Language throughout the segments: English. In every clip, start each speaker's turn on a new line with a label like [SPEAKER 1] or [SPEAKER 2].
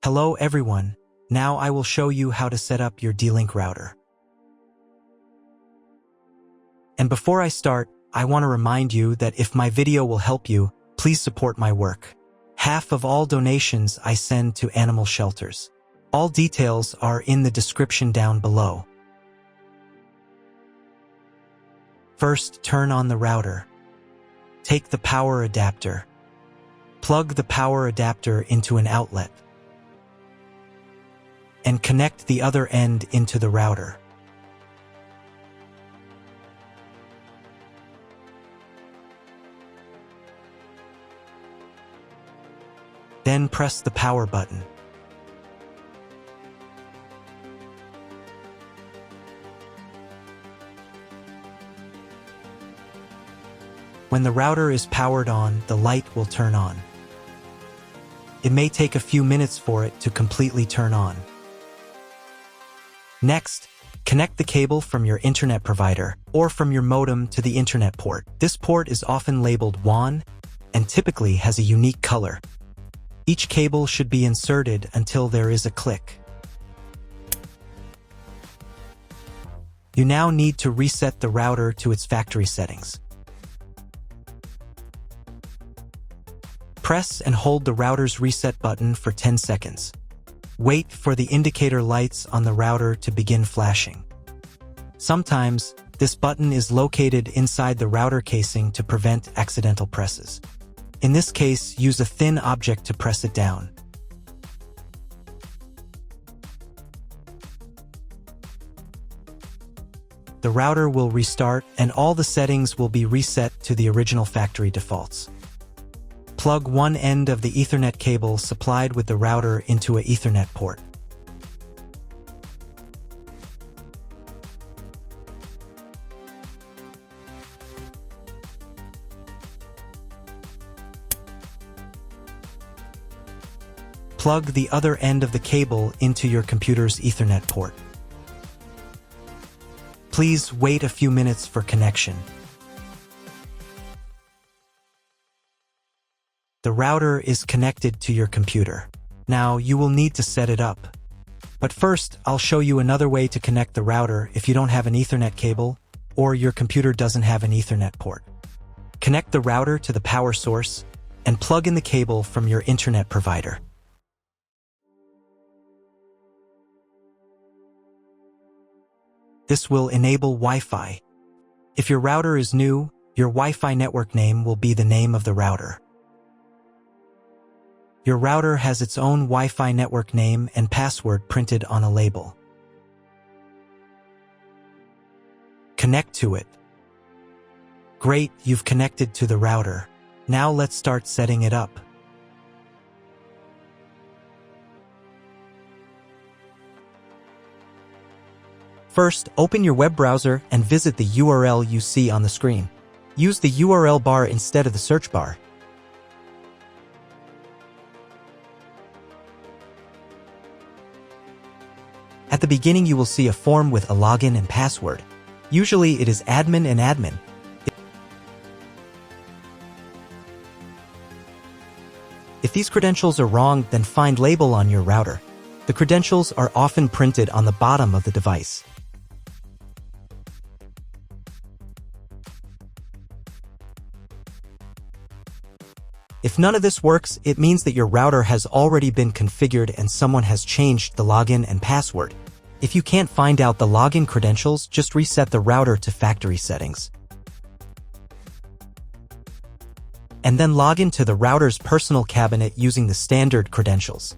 [SPEAKER 1] Hello everyone, now I will show you how to set up your D-Link router. And before I start, I want to remind you that if my video will help you, please support my work. Half of all donations I send to animal shelters. All details are in the description down below. First, turn on the router. Take the power adapter. Plug the power adapter into an outlet. And connect the other end into the router. Then press the power button. When the router is powered on, the light will turn on. It may take a few minutes for it to completely turn on. Next, connect the cable from your internet provider or from your modem to the internet port. This port is often labeled WAN and typically has a unique color. Each cable should be inserted until there is a click. You now need to reset the router to its factory settings. Press and hold the router's reset button for 10 seconds. Wait for the indicator lights on the router to begin flashing. Sometimes, this button is located inside the router casing to prevent accidental presses. In this case, use a thin object to press it down. The router will restart and all the settings will be reset to the original factory defaults. Plug one end of the Ethernet cable supplied with the router into an Ethernet port. Plug the other end of the cable into your computer's Ethernet port. Please wait a few minutes for connection. The router is connected to your computer. Now you will need to set it up. But first, I'll show you another way to connect the router if you don't have an Ethernet cable or your computer doesn't have an Ethernet port. Connect the router to the power source and plug in the cable from your internet provider. This will enable Wi-Fi. If your router is new, your Wi-Fi network name will be the name of the router. Your router has its own Wi-Fi network name and password printed on a label. Connect to it. Great, you've connected to the router. Now let's start setting it up. First, open your web browser and visit the URL you see on the screen. Use the URL bar instead of the search bar. At the beginning, you will see a form with a login and password. Usually, it is admin and admin. If these credentials are wrong, then find label on your router. The credentials are often printed on the bottom of the device. If none of this works, it means that your router has already been configured and someone has changed the login and password. If you can't find out the login credentials, just reset the router to factory settings. And then log into the router's personal cabinet using the standard credentials.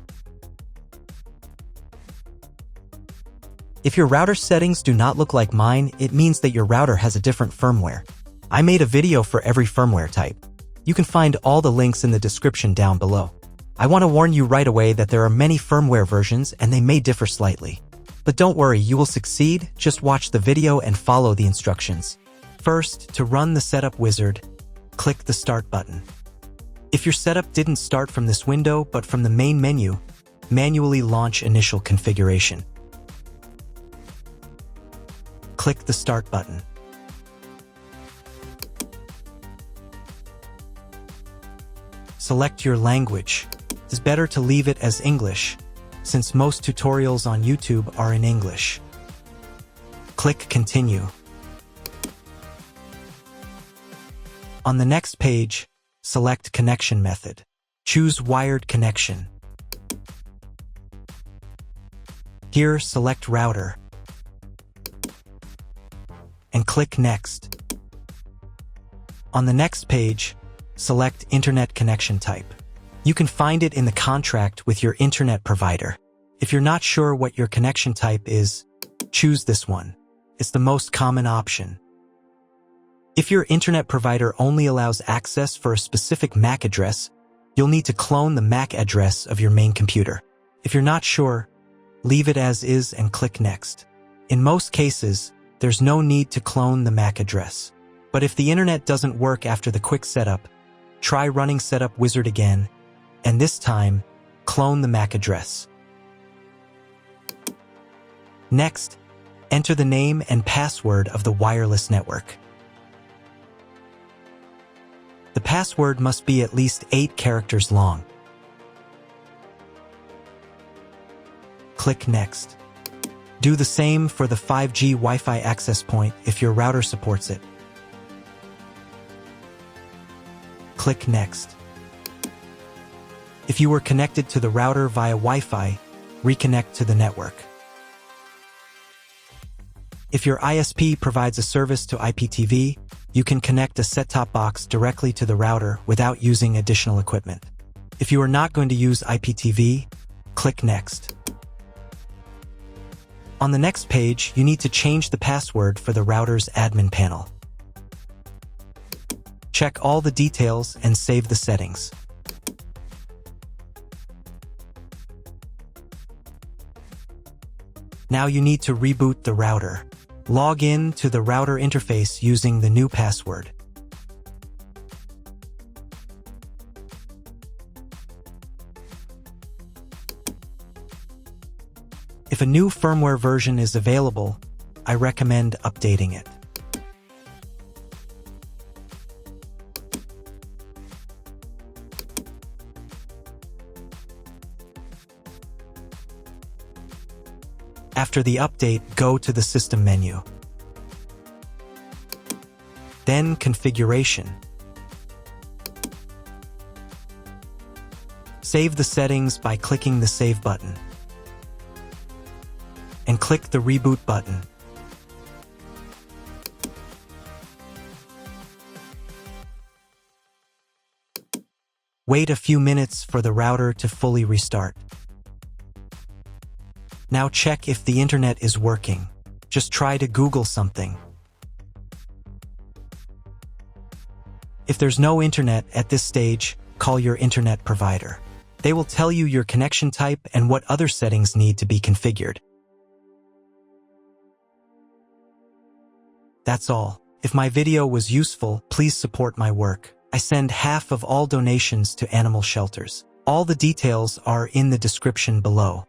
[SPEAKER 1] If your router settings do not look like mine, it means that your router has a different firmware. I made a video for every firmware type. You can find all the links in the description down below. I want to warn you right away that there are many firmware versions and they may differ slightly. But don't worry, you will succeed, just watch the video and follow the instructions. First, to run the setup wizard, click the Start button. If your setup didn't start from this window but from the main menu, manually launch initial configuration. Click the Start button. Select your language. It's better to leave it as English. since most tutorials on YouTube are in English. Click Continue. On the next page, select Connection Method. Choose Wired Connection. Here, select Router and click Next. On the next page, select Internet Connection Type. You can find it in the contract with your internet provider. If you're not sure what your connection type is, choose this one. It's the most common option. If your internet provider only allows access for a specific MAC address, you'll need to clone the MAC address of your main computer. If you're not sure, leave it as is and click Next. In most cases, there's no need to clone the MAC address. But if the internet doesn't work after the quick setup, try running Setup Wizard again, and this time, clone the MAC address. Next, enter the name and password of the wireless network. The password must be at least 8 characters long. Click Next. Do the same for the 5G Wi-Fi access point if your router supports it. Click Next. If you were connected to the router via Wi-Fi, reconnect to the network. If your ISP provides a service to IPTV, you can connect a set-top box directly to the router without using additional equipment. If you are not going to use IPTV, click Next. On the next page, you need to change the password for the router's admin panel. Check all the details and save the settings. Now you need to reboot the router. Log in to the router interface using the new password. If a new firmware version is available, I recommend updating it. After the update, go to the System menu. Then Configuration. Save the settings by clicking the Save button. And click the Reboot button. Wait a few minutes for the router to fully restart. Now check if the internet is working. Just try to Google something. If there's no internet at this stage, call your internet provider. They will tell you your connection type and what other settings need to be configured. That's all. If my video was useful, please support my work. I send half of all donations to animal shelters. All the details are in the description below.